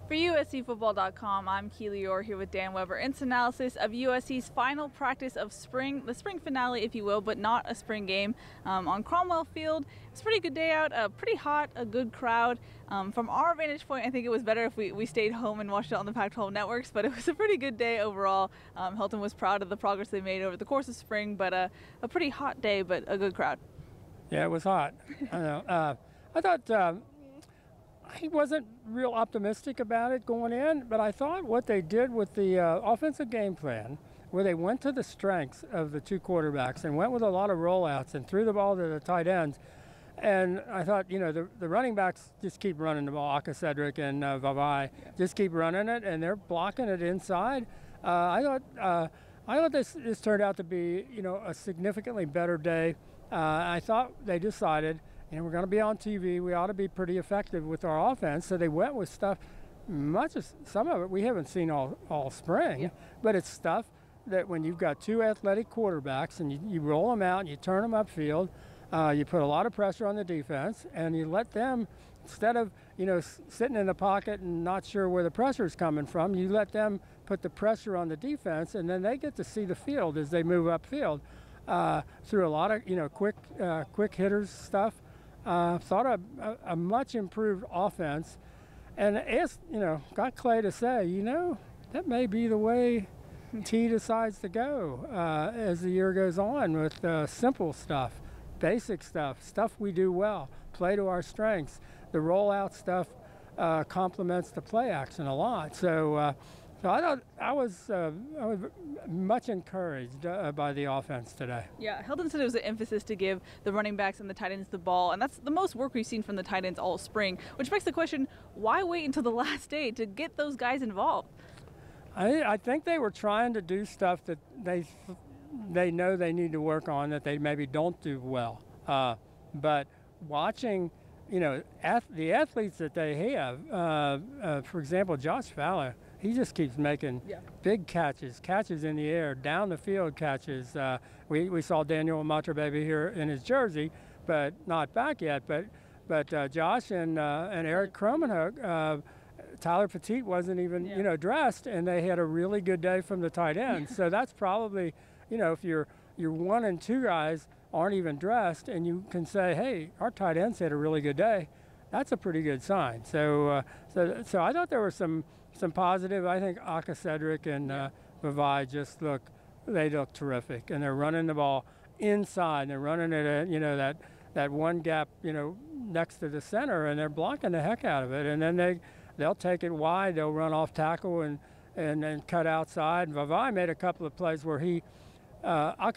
For USCFootball.com, I'm Keely Eure here with Dan Weber. It's analysis of USC's final practice of spring, the spring finale, if you will, but not a spring game on Cromwell Field. It's a pretty good day out, pretty hot, a good crowd. From our vantage point, I think it was better if we stayed home and watched it on the Pac-12 networks, but it was a pretty good day overall. Helton was proud of the progress they made over the course of spring, but a pretty hot day, but a good crowd. Yeah, it was hot. I know. I thought he wasn't real optimistic about it going in, but I thought what they did with the offensive game plan, where they went to the strengths of the two quarterbacks and went with a lot of rollouts and threw the ball to the tight ends. And I thought, the running backs just keep running the ball. Cedric and Vavai just keep running it, and they're blocking it inside. I thought this turned out to be, a significantly better day. I thought they decided, we're going to be on TV. We ought to be pretty effective with our offense. So they went with stuff, some of it we haven't seen all spring, but it's stuff that when you've got two athletic quarterbacks and you roll them out and you turn them upfield, you put a lot of pressure on the defense and you let them, instead of, sitting in the pocket and not sure where the pressure is coming from, you let them put the pressure on the defense, and then they get to see the field as they move upfield through a lot of, quick hitters stuff. Thought a much improved offense, and asked, got Clay to say, that may be the way T decides to go as the year goes on with simple stuff, basic stuff we do well, play to our strengths. The rollout stuff complements the play action a lot. So I thought I was much encouraged by the offense today. Yeah, Helton said it was an emphasis to give the running backs and the tight ends the ball, and that's the most work we've seen from the tight ends all spring, which begs the question, why wait until the last day to get those guys involved? I think they were trying to do stuff that they know they need to work on that they maybe don't do well. But watching, the athletes that they have, for example, Josh Fowler, he just keeps making big catches in the air, down the field catches. We saw Daniel Matrababy here in his jersey, but not back yet. But Josh and Eric Cromenhoek, Tyler Petit wasn't even dressed, and they had a really good day from the tight end. So that's probably, if your 1 and 2 guys aren't even dressed, and you can say, hey, our tight ends had a really good day, that's a pretty good sign. So I thought there were some positive. I think Cedric and Vavai just look terrific, and they're running the ball inside. They're running it at, that one gap, next to the center, and they're blocking the heck out of it. And then they'll take it wide. They'll run off tackle and then cut outside. Vavai made a couple of plays where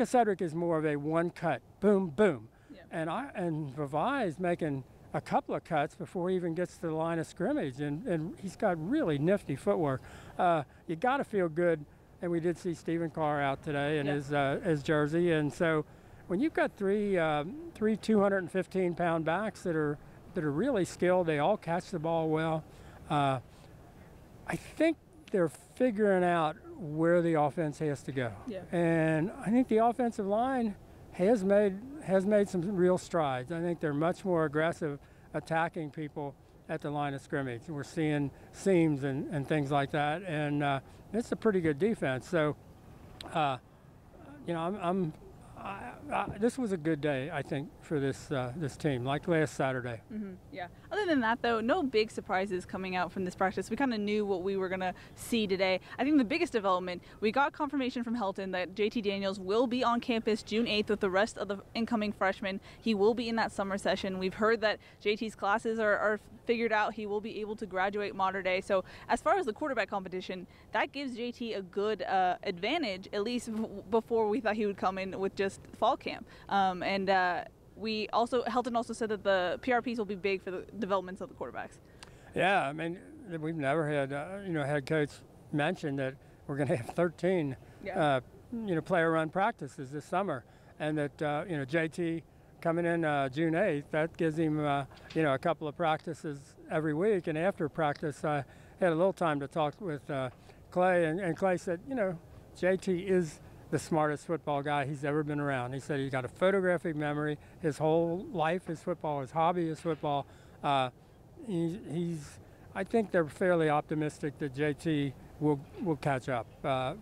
Cedric is more of a one cut, boom, boom, and Vavai is making a couple of cuts before he even gets to the line of scrimmage, and he's got really nifty footwork. You got to feel good, and we did see Stephen Carr out today in his jersey, and so when you've got three 215-pound backs that are really skilled, they all catch the ball well. I think they're figuring out where the offense has to go, and I think the offensive line has made some real strides. I think they're much more aggressive attacking people at the line of scrimmage. We're seeing seams and things like that, and it's a pretty good defense. So, this was a good day, I think, for this team, like last Saturday. Mm-hmm. Yeah. Other than that, though, no big surprises coming out from this practice. We kind of knew what we were going to see today. I think the biggest development, we got confirmation from Helton that JT Daniels will be on campus June 8th with the rest of the incoming freshmen. He will be in that summer session. We've heard that JT's classes are figured out. He will be able to graduate modern day. So as far as the quarterback competition, that gives JT a good advantage, at least before we thought he would come in with just fall camp. Helton also said that the PRPs will be big for the developments of the quarterbacks. Yeah, I mean, we've never had head coach mention that we're going to have 13 player run practices this summer, and that JT coming in June 8th, that gives him a couple of practices every week. And after practice, I had a little time to talk with Clay, and Clay said, JT is the smartest football guy he's ever been around. He said he's got a photographic memory. His whole life is football. His hobby is football. He's I think they're fairly optimistic that JT will catch up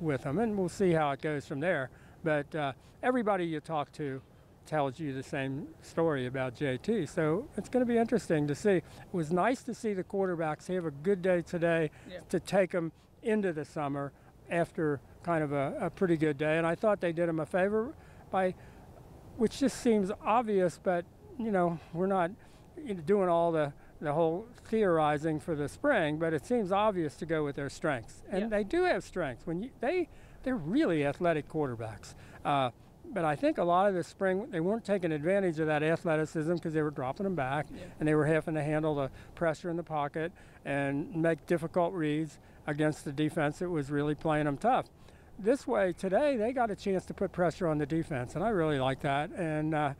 with them, and we'll see how it goes from there. But everybody you talk to tells you the same story about JT, so it's going to be interesting to see. It was nice to see the quarterbacks have a good day today to take them into the summer after kind of a pretty good day, and I thought they did them a favor by, which just seems obvious, but you know, we're not doing all the whole theorizing for the spring, but it seems obvious to go with their strengths, and they do have strengths. When they're really athletic quarterbacks. But I think a lot of the spring, they weren't taking advantage of that athleticism because they were dropping them back, and they were having to handle the pressure in the pocket and make difficult reads against the defense that was really playing them tough. This way, today, they got a chance to put pressure on the defense, and I really like that, and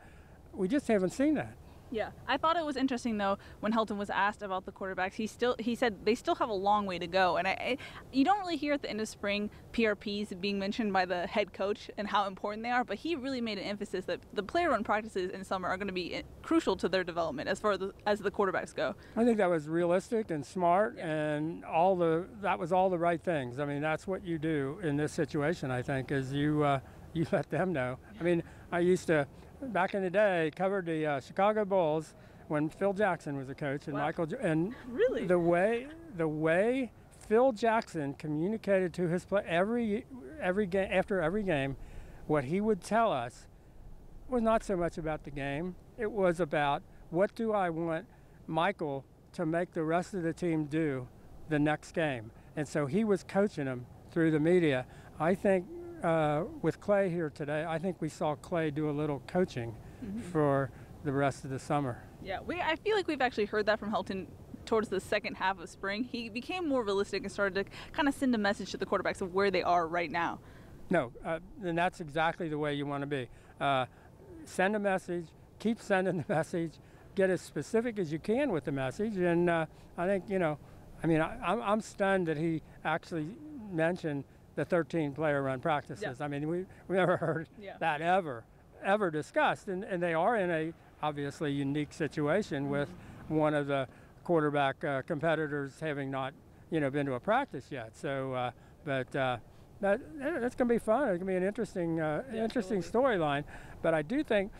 we just haven't seen that. Yeah, I thought it was interesting though when Helton was asked about the quarterbacks. He said they still have a long way to go, and you don't really hear at the end of spring PRPs being mentioned by the head coach and how important they are. But he really made an emphasis that the player run practices in summer are going to be crucial to their development as far as the quarterbacks go. I think that was realistic and smart, and that was all the right things. I mean, that's what you do in this situation. I think is you let them know. I mean, I used to, back in the day, covered the Chicago Bulls when Phil Jackson was a coach, and really the way Phil Jackson communicated to his play every game after every game, what he would tell us was not so much about the game. It was about what do I want Michael to make the rest of the team do the next game, and so he was coaching them through the media. I think. With Clay here today, I think we saw Clay do a little coaching for the rest of the summer. Yeah, I feel like we've actually heard that from Helton towards the second half of spring. He became more realistic and started to kind of send a message to the quarterbacks of where they are right now. No, and that's exactly the way you want to be. Send a message, keep sending the message, get as specific as you can with the message, and I think, I'm stunned that he actually mentioned the 13-player run practices. I mean, we never heard that ever discussed, and they are in a obviously unique situation with one of the quarterback competitors having not, been to a practice yet. So, that's going to be fun. It's going to be an interesting storyline. But I do think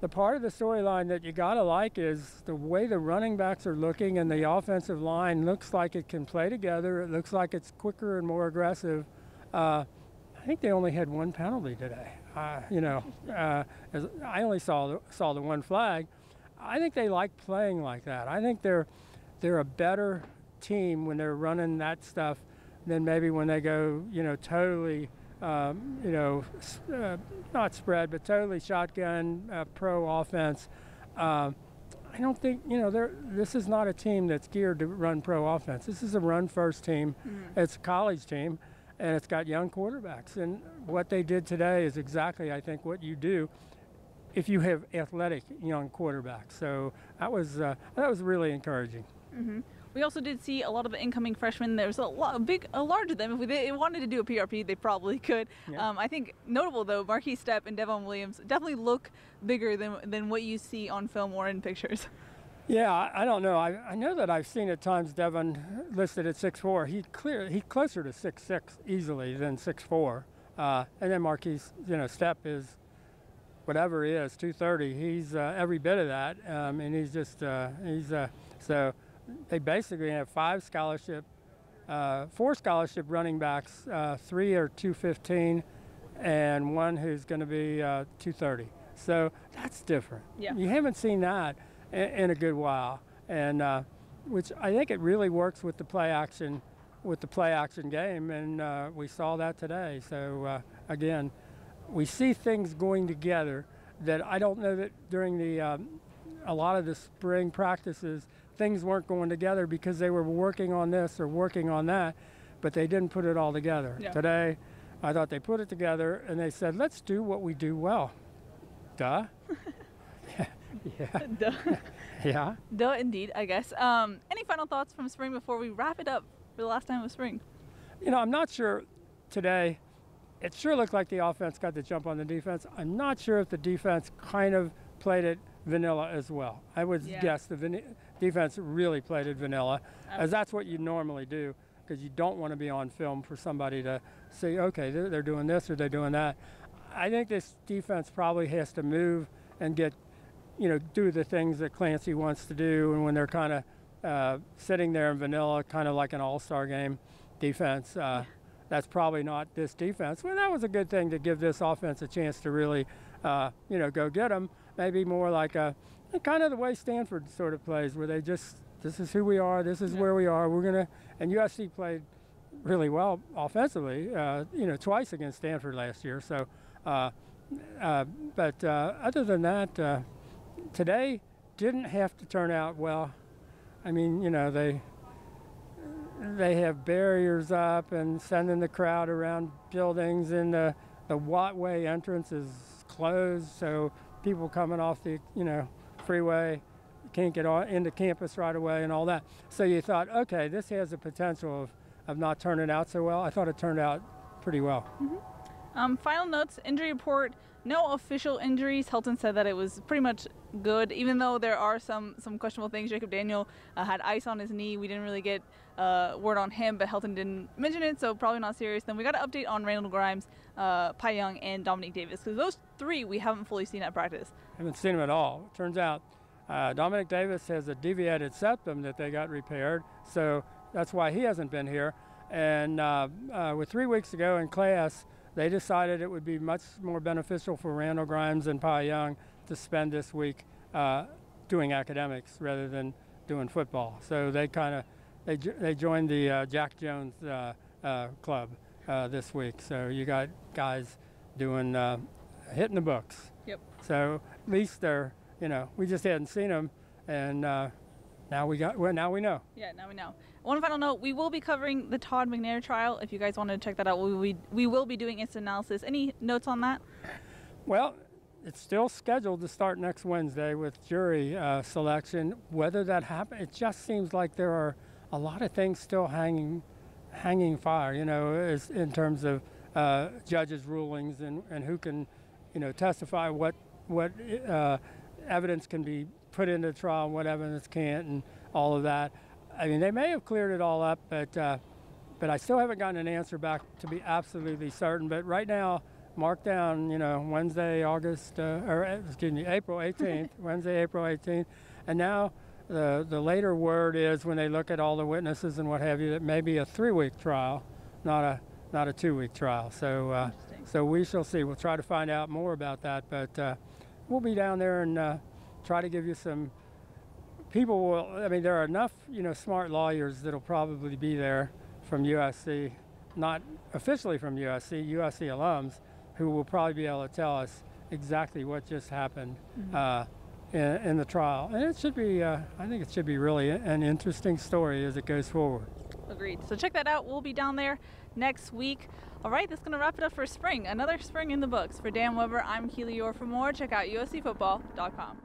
the part of the storyline that you got to like is the way the running backs are looking, and the offensive line looks like it can play together. It looks like it's quicker and more aggressive. I think they only had one penalty today. I only saw the one flag. I think they like playing like that. I think they're a better team when they're running that stuff than maybe when they go, totally, not spread, but totally shotgun pro offense. I don't think, this is not a team that's geared to run pro offense. This is a run-first team. It's a college team. And it's got young quarterbacks. And what they did today is exactly, I think, what you do if you have athletic young quarterbacks. So that was really encouraging. We also did see a lot of the incoming freshmen. There's a large of them. If they wanted to do a PRP, they probably could. I think notable, though, Marquise Stepp and Devon Williams definitely look bigger than what you see on film or in pictures. Yeah, I don't know. I know that I've seen at times Devon listed at 6'4". He's closer to 6'6" easily than 6'4". And then Marquise, Stepp is whatever he is, 230. He's every bit of that, and he's just so they basically have 4 scholarship running backs. 3 are 215, and 1 who's going to be 230. So that's different. Yeah. You haven't seen that in a good while, and which I think it really works with the play action game, and we saw that today. So again, we see things going together that I don't know that during a lot of the spring practices things weren't going together because they were working on this or working on that, but they didn't put it all together. Today I thought they put it together and they said, let's do what we do well. Duh. Duh. Yeah. Duh, indeed, I guess. Any final thoughts from spring before we wrap it up for the last time of spring? I'm not sure today. It sure looked like the offense got the jump on the defense. I'm not sure if the defense kind of played it vanilla as well. I would guess the defense really played it vanilla, as that's what you normally do, because you don't want to be on film for somebody to say, okay, they're doing this or they're doing that. I think this defense probably has to move and get, do the things that Clancy wants to do, and when they're kind of sitting there in vanilla, kind of like an all-star game defense, that's probably not this defense. Well, that was a good thing to give this offense a chance to really, go get them. Maybe more like kind of the way Stanford sort of plays, where they just, this is who we are, this is where we are, we're going to, and USC played really well offensively, twice against Stanford last year. So, but other than that, today didn't have to turn out well. I mean, they have barriers up and sending the crowd around buildings, and the Wattway entrance is closed, so people coming off the freeway can't get into campus right away and all that. So you thought, okay, this has the potential of not turning out so well. I thought it turned out pretty well. Final notes, injury report, no official injuries. Helton said that it was pretty much good, even though there are some questionable things. Jacob Daniel had ice on his knee. We didn't really get word on him, but Helton didn't mention it, so probably not serious. Then we got an update on Randal Grimes, Pai Young, and Dominic Davis, because those three we haven't fully seen at practice. Haven't seen them at all. Turns out Dominic Davis has a deviated septum that they got repaired, so that's why he hasn't been here. And with 3 weeks to go in class, they decided it would be much more beneficial for Randal Grimes and Pai Young to spend this week doing academics rather than doing football. So they they joined the Jack Jones club this week. So you got guys doing hitting the books. Yep. So at least they're we just hadn't seen them, and now we know. Yeah, now we know. One final note, we will be covering the Todd Mcnair trial. If you guys want to check that out, we will be doing instant analysis. Any notes on that? Well, it's still scheduled to start next Wednesday with jury selection. Whether that happens, it just seems like there are a lot of things still hanging fire, as in terms of judges' rulings and who can, testify, what evidence can be put into trial and what evidence can't, and all of that. I mean, they may have cleared it all up, but I still haven't gotten an answer back to be absolutely certain. But right now, mark down, Wednesday, April 18th, Wednesday, April 18th. And now the later word is, when they look at all the witnesses and what have you, that may be a 3-week trial, not a 2-week trial. So so we shall see. We'll try to find out more about that. But we'll be down there and try to give you some. People will, I mean, there are enough, smart lawyers that'll probably be there from USC, not officially from USC alums, who will probably be able to tell us exactly what just happened in the trial. And it should be, I think it should be really an interesting story as it goes forward. Agreed. So check that out. We'll be down there next week. All right, that's going to wrap it up for spring. Another spring in the books. For Dan Weber, I'm Keely Eure. For more, check out uscfootball.com.